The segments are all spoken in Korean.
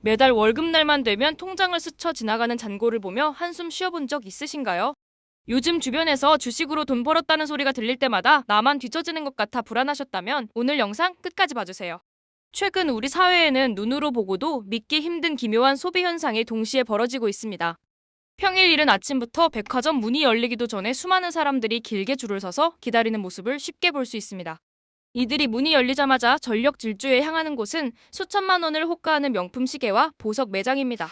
매달 월급날만 되면 통장을 스쳐 지나가는 잔고를 보며 한숨 쉬어본 적 있으신가요? 요즘 주변에서 주식으로 돈 벌었다는 소리가 들릴 때마다 나만 뒤처지는 것 같아 불안하셨다면 오늘 영상 끝까지 봐주세요. 최근 우리 사회에는 눈으로 보고도 믿기 힘든 기묘한 소비 현상이 동시에 벌어지고 있습니다. 평일 이른 아침부터 백화점 문이 열리기도 전에 수많은 사람들이 길게 줄을 서서 기다리는 모습을 쉽게 볼 수 있습니다. 이들이 문이 열리자마자 전력 질주에 향하는 곳은 수천만 원을 호가하는 명품 시계와 보석 매장입니다.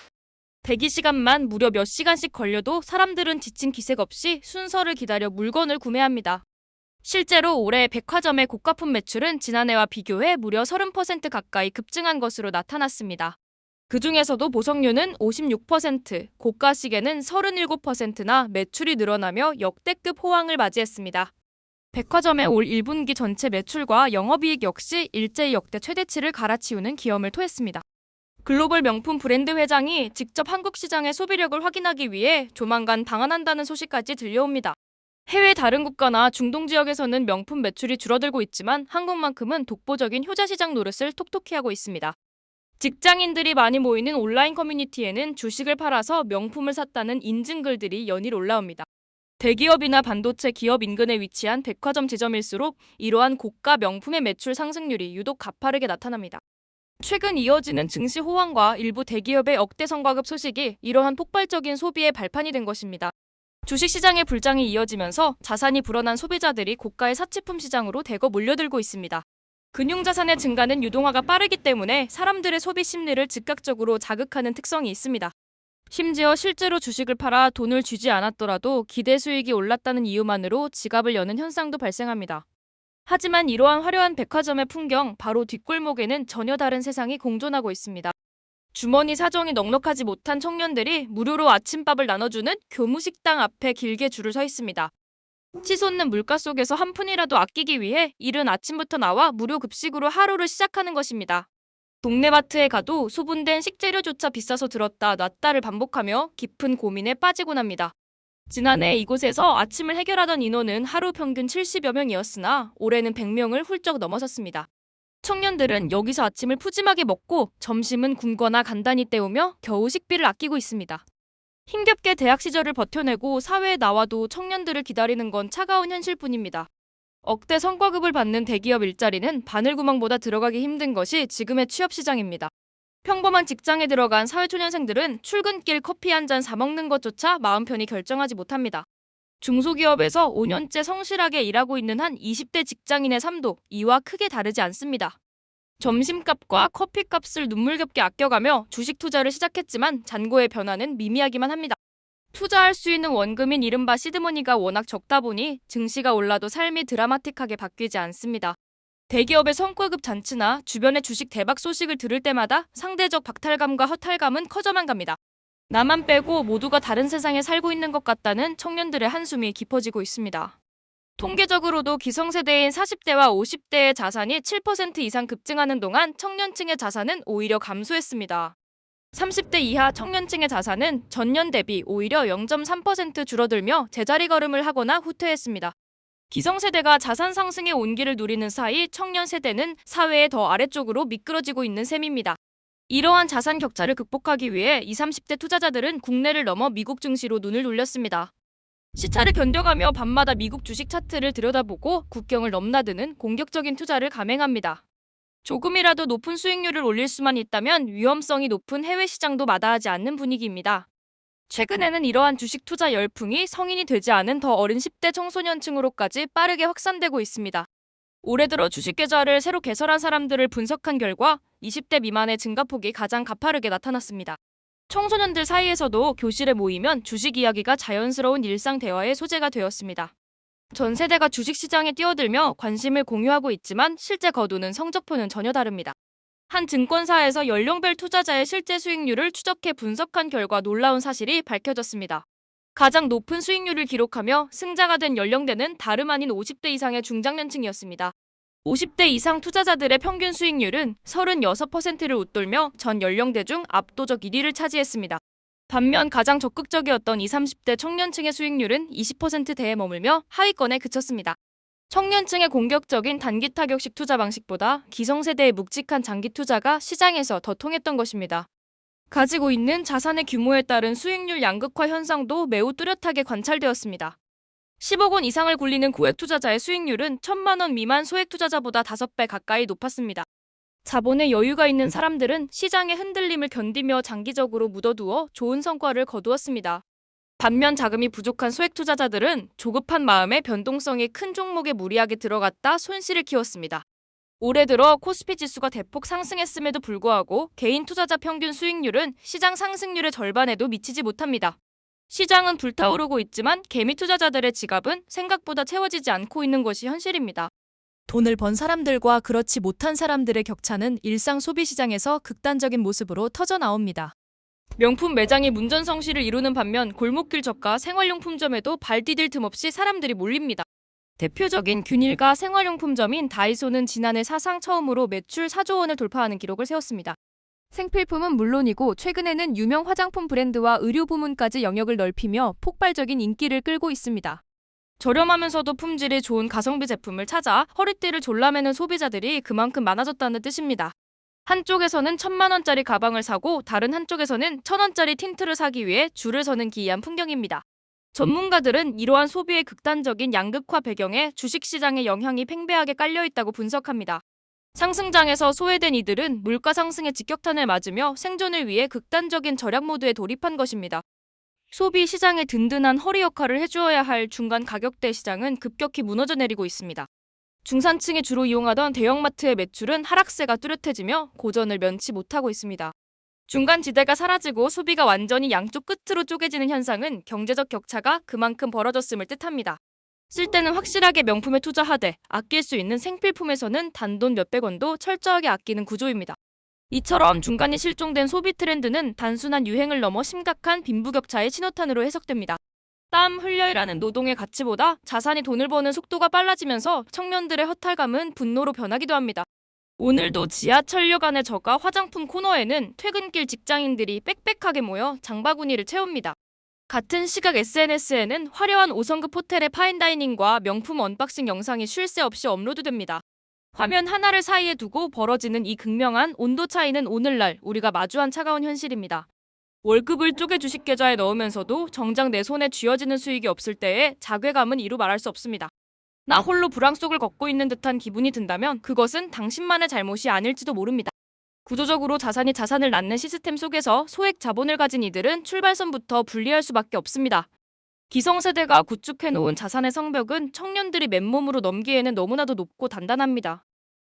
대기 시간만 무려 몇 시간씩 걸려도 사람들은 지친 기색 없이 순서를 기다려 물건을 구매합니다. 실제로 올해 백화점의 고가품 매출은 지난해와 비교해 무려 30% 가까이 급증한 것으로 나타났습니다. 그 중에서도 보석류는 56%, 고가 시계는 37%나 매출이 늘어나며 역대급 호황을 맞이했습니다. 백화점의 올 1분기 전체 매출과 영업이익 역시 일제히 역대 최대치를 갈아치우는 기염을 토했습니다. 글로벌 명품 브랜드 회장이 직접 한국 시장의 소비력을 확인하기 위해 조만간 방한한다는 소식까지 들려옵니다. 해외 다른 국가나 중동 지역에서는 명품 매출이 줄어들고 있지만 한국만큼은 독보적인 효자 시장 노릇을 톡톡히 하고 있습니다. 직장인들이 많이 모이는 온라인 커뮤니티에는 주식을 팔아서 명품을 샀다는 인증글들이 연일 올라옵니다. 대기업이나 반도체 기업 인근에 위치한 백화점 지점일수록 이러한 고가 명품의 매출 상승률이 유독 가파르게 나타납니다. 최근 이어지는 증시 호황과 일부 대기업의 억대 성과급 소식이 이러한 폭발적인 소비의 발판이 된 것입니다. 주식시장의 불장이 이어지면서 자산이 불어난 소비자들이 고가의 사치품 시장으로 대거 몰려들고 있습니다. 금융자산의 증가는 유동화가 빠르기 때문에 사람들의 소비 심리를 즉각적으로 자극하는 특성이 있습니다. 심지어 실제로 주식을 팔아 돈을 쥐지 않았더라도 기대 수익이 올랐다는 이유만으로 지갑을 여는 현상도 발생합니다. 하지만 이러한 화려한 백화점의 풍경 바로 뒷골목에는 전혀 다른 세상이 공존하고 있습니다. 주머니 사정이 넉넉하지 못한 청년들이 무료로 아침밥을 나눠주는 교무식당 앞에 길게 줄을 서 있습니다. 치솟는 물가 속에서 한 푼이라도 아끼기 위해 이른 아침부터 나와 무료 급식으로 하루를 시작하는 것입니다. 동네 마트에 가도 소분된 식재료조차 비싸서 들었다 놨다를 반복하며 깊은 고민에 빠지곤 합니다. 지난해 이곳에서 아침을 해결하던 인원은 하루 평균 70여 명이었으나 올해는 100명을 훌쩍 넘어섰습니다. 청년들은 여기서 아침을 푸짐하게 먹고 점심은 굶거나 간단히 때우며 겨우 식비를 아끼고 있습니다. 힘겹게 대학 시절을 버텨내고 사회에 나와도 청년들을 기다리는 건 차가운 현실뿐입니다. 억대 성과급을 받는 대기업 일자리는 바늘구멍보다 들어가기 힘든 것이 지금의 취업시장입니다. 평범한 직장에 들어간 사회초년생들은 출근길 커피 한 잔 사먹는 것조차 마음 편히 결정하지 못합니다. 중소기업에서 5년째 성실하게 일하고 있는 한 20대 직장인의 삶도 이와 크게 다르지 않습니다. 점심값과 커피값을 눈물겹게 아껴가며 주식 투자를 시작했지만 잔고의 변화는 미미하기만 합니다. 투자할 수 있는 원금인 이른바 시드머니가 워낙 적다 보니 증시가 올라도 삶이 드라마틱하게 바뀌지 않습니다. 대기업의 성과급 잔치나 주변의 주식 대박 소식을 들을 때마다 상대적 박탈감과 허탈감은 커져만 갑니다. 나만 빼고 모두가 다른 세상에 살고 있는 것 같다는 청년들의 한숨이 깊어지고 있습니다. 통계적으로도 기성세대인 40대와 50대의 자산이 7% 이상 급증하는 동안 청년층의 자산은 오히려 감소했습니다. 30대 이하 청년층의 자산은 전년 대비 오히려 0.3% 줄어들며 제자리 걸음을 하거나 후퇴했습니다. 기성세대가 자산 상승의 온기를 누리는 사이 청년 세대는 사회의 더 아래쪽으로 미끄러지고 있는 셈입니다. 이러한 자산 격차를 극복하기 위해 20, 30대 투자자들은 국내를 넘어 미국 증시로 눈을 돌렸습니다. 시차를 견뎌가며 밤마다 미국 주식 차트를 들여다보고 국경을 넘나드는 공격적인 투자를 감행합니다. 조금이라도 높은 수익률을 올릴 수만 있다면 위험성이 높은 해외 시장도 마다하지 않는 분위기입니다. 최근에는 이러한 주식 투자 열풍이 성인이 되지 않은 더 어린 10대 청소년층으로까지 빠르게 확산되고 있습니다. 올해 들어 주식 계좌를 새로 개설한 사람들을 분석한 결과 20대 미만의 증가폭이 가장 가파르게 나타났습니다. 청소년들 사이에서도 교실에 모이면 주식 이야기가 자연스러운 일상 대화의 소재가 되었습니다. 전 세대가 주식시장에 뛰어들며 관심을 공유하고 있지만 실제 거두는 성적표는 전혀 다릅니다. 한 증권사에서 연령별 투자자의 실제 수익률을 추적해 분석한 결과 놀라운 사실이 밝혀졌습니다. 가장 높은 수익률을 기록하며 승자가 된 연령대는 다름 아닌 50대 이상의 중장년층이었습니다. 50대 이상 투자자들의 평균 수익률은 36%를 웃돌며 전 연령대 중 압도적 1위를 차지했습니다. 반면 가장 적극적이었던 20, 30대 청년층의 수익률은 20%대에 머물며 하위권에 그쳤습니다. 청년층의 공격적인 단기 타격식 투자 방식보다 기성세대의 묵직한 장기 투자가 시장에서 더 통했던 것입니다. 가지고 있는 자산의 규모에 따른 수익률 양극화 현상도 매우 뚜렷하게 관찰되었습니다. 10억 원 이상을 굴리는 고액 투자자의 수익률은 1,000만 원 미만 소액 투자자보다 5배 가까이 높았습니다. 자본에 여유가 있는 사람들은 시장의 흔들림을 견디며 장기적으로 묻어두어 좋은 성과를 거두었습니다. 반면 자금이 부족한 소액 투자자들은 조급한 마음에 변동성이 큰 종목에 무리하게 들어갔다 손실을 키웠습니다. 올해 들어 코스피 지수가 대폭 상승했음에도 불구하고 개인 투자자 평균 수익률은 시장 상승률의 절반에도 미치지 못합니다. 시장은 불타오르고 있지만 개미 투자자들의 지갑은 생각보다 채워지지 않고 있는 것이 현실입니다. 돈을 번 사람들과 그렇지 못한 사람들의 격차는 일상 소비 시장에서 극단적인 모습으로 터져 나옵니다. 명품 매장이 문전성시를 이루는 반면 골목길 저가 생활용품점에도 발 디딜 틈 없이 사람들이 몰립니다. 대표적인 균일가 생활용품점인 다이소는 지난해 사상 처음으로 매출 4조 원을 돌파하는 기록을 세웠습니다. 생필품은 물론이고 최근에는 유명 화장품 브랜드와 의류 부문까지 영역을 넓히며 폭발적인 인기를 끌고 있습니다. 저렴하면서도 품질이 좋은 가성비 제품을 찾아 허리띠를 졸라매는 소비자들이 그만큼 많아졌다는 뜻입니다. 한쪽에서는 1,000만 원짜리 가방을 사고 다른 한쪽에서는 1,000원짜리 틴트를 사기 위해 줄을 서는 기이한 풍경입니다. 전문가들은 이러한 소비의 극단적인 양극화 배경에 주식시장의 영향이 팽배하게 깔려있다고 분석합니다. 상승장에서 소외된 이들은 물가 상승의 직격탄을 맞으며 생존을 위해 극단적인 절약 모드에 돌입한 것입니다. 소비 시장의 든든한 허리 역할을 해주어야 할 중간 가격대 시장은 급격히 무너져 내리고 있습니다. 중산층이 주로 이용하던 대형마트의 매출은 하락세가 뚜렷해지며 고전을 면치 못하고 있습니다. 중간 지대가 사라지고 소비가 완전히 양쪽 끝으로 쪼개지는 현상은 경제적 격차가 그만큼 벌어졌음을 뜻합니다. 쓸 때는 확실하게 명품에 투자하되 아낄 수 있는 생필품에서는 단돈 몇백 원도 철저하게 아끼는 구조입니다. 이처럼 중간이 실종된 소비 트렌드는 단순한 유행을 넘어 심각한 빈부격차의 신호탄으로 해석됩니다. 땀 흘려라는 노동의 가치보다 자산이 돈을 버는 속도가 빨라지면서 청년들의 허탈감은 분노로 변하기도 합니다. 오늘도 지하철역 안의 저가 화장품 코너에는 퇴근길 직장인들이 빽빽하게 모여 장바구니를 채웁니다. 같은 시각 SNS에는 화려한 5성급 호텔의 파인다이닝과 명품 언박싱 영상이 쉴 새 없이 업로드됩니다. 화면 하나를 사이에 두고 벌어지는 이 극명한 온도 차이는 오늘날 우리가 마주한 차가운 현실입니다. 월급을 쪼개 주식 계좌에 넣으면서도 정작 내 손에 쥐어지는 수익이 없을 때의 자괴감은 이루 말할 수 없습니다. 나 홀로 불황 속을 걷고 있는 듯한 기분이 든다면 그것은 당신만의 잘못이 아닐지도 모릅니다. 구조적으로 자산이 자산을 낳는 시스템 속에서 소액 자본을 가진 이들은 출발선부터 불리할 수밖에 없습니다. 기성세대가 구축해놓은 자산의 성벽은 청년들이 맨몸으로 넘기에는 너무나도 높고 단단합니다.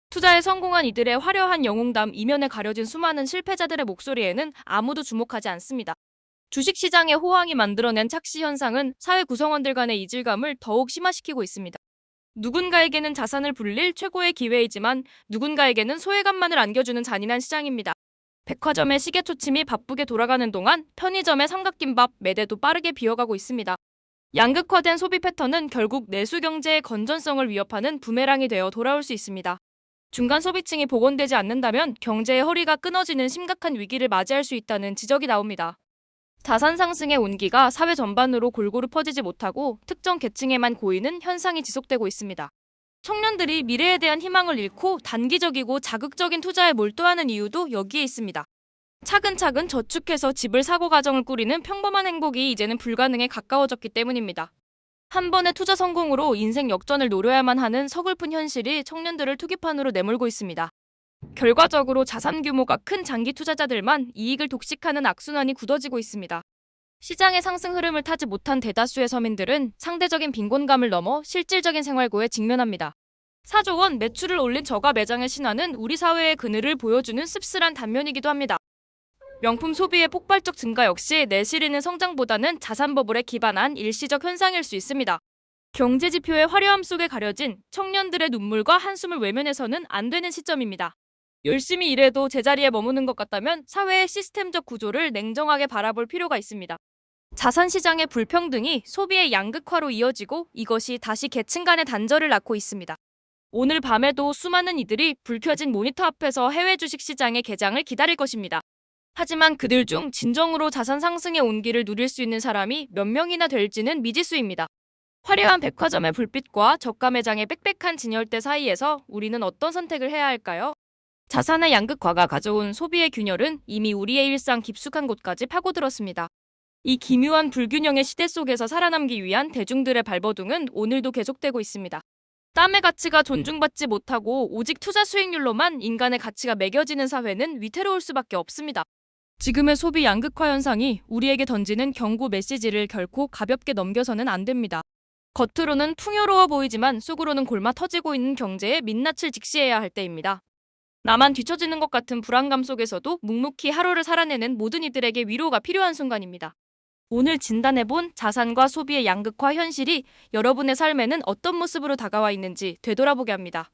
투자에 성공한 이들의 화려한 영웅담 이면에 가려진 수많은 실패자들의 목소리에는 아무도 주목하지 않습니다. 주식시장의 호황이 만들어낸 착시 현상은 사회 구성원들 간의 이질감을 더욱 심화시키고 있습니다. 누군가에게는 자산을 불릴 최고의 기회이지만 누군가에게는 소외감만을 안겨주는 잔인한 시장입니다. 백화점의 시계초침이 바쁘게 돌아가는 동안 편의점의 삼각김밥 매대도 빠르게 비어가고 있습니다. 양극화된 소비 패턴은 결국 내수 경제의 건전성을 위협하는 부메랑이 되어 돌아올 수 있습니다. 중간 소비층이 복원되지 않는다면 경제의 허리가 끊어지는 심각한 위기를 맞이할 수 있다는 지적이 나옵니다. 자산 상승의 온기가 사회 전반으로 골고루 퍼지지 못하고 특정 계층에만 고이는 현상이 지속되고 있습니다. 청년들이 미래에 대한 희망을 잃고 단기적이고 자극적인 투자에 몰두하는 이유도 여기에 있습니다. 차근차근 저축해서 집을 사고 가정을 꾸리는 평범한 행복이 이제는 불가능에 가까워졌기 때문입니다. 한 번의 투자 성공으로 인생 역전을 노려야만 하는 서글픈 현실이 청년들을 투기판으로 내몰고 있습니다. 결과적으로 자산 규모가 큰 장기 투자자들만 이익을 독식하는 악순환이 굳어지고 있습니다. 시장의 상승 흐름을 타지 못한 대다수의 서민들은 상대적인 빈곤감을 넘어 실질적인 생활고에 직면합니다. 4조 원 매출을 올린 저가 매장의 신화는 우리 사회의 그늘을 보여주는 씁쓸한 단면이기도 합니다. 명품 소비의 폭발적 증가 역시 내실 있는 성장보다는 자산 버블에 기반한 일시적 현상일 수 있습니다. 경제 지표의 화려함 속에 가려진 청년들의 눈물과 한숨을 외면해서는 안 되는 시점입니다. 열심히 일해도 제자리에 머무는 것 같다면 사회의 시스템적 구조를 냉정하게 바라볼 필요가 있습니다. 자산 시장의 불평등이 소비의 양극화로 이어지고 이것이 다시 계층 간의 단절을 낳고 있습니다. 오늘 밤에도 수많은 이들이 불 켜진 모니터 앞에서 해외 주식 시장의 개장을 기다릴 것입니다. 하지만 그들 중 진정으로 자산 상승의 온기를 누릴 수 있는 사람이 몇 명이나 될지는 미지수입니다. 화려한 백화점의 불빛과 저가 매장의 빽빽한 진열대 사이에서 우리는 어떤 선택을 해야 할까요? 자산의 양극화가 가져온 소비의 균열은 이미 우리의 일상 깊숙한 곳까지 파고들었습니다. 이 기묘한 불균형의 시대 속에서 살아남기 위한 대중들의 발버둥은 오늘도 계속되고 있습니다. 땀의 가치가 존중받지 못하고 오직 투자 수익률로만 인간의 가치가 매겨지는 사회는 위태로울 수밖에 없습니다. 지금의 소비 양극화 현상이 우리에게 던지는 경고 메시지를 결코 가볍게 넘겨서는 안 됩니다. 겉으로는 풍요로워 보이지만 속으로는 골마 터지고 있는 경제에 민낯을 직시해야 할 때입니다. 나만 뒤처지는 것 같은 불안감 속에서도 묵묵히 하루를 살아내는 모든 이들에게 위로가 필요한 순간입니다. 오늘 진단해본 자산과 소비의 양극화 현실이 여러분의 삶에는 어떤 모습으로 다가와 있는지 되돌아보게 합니다.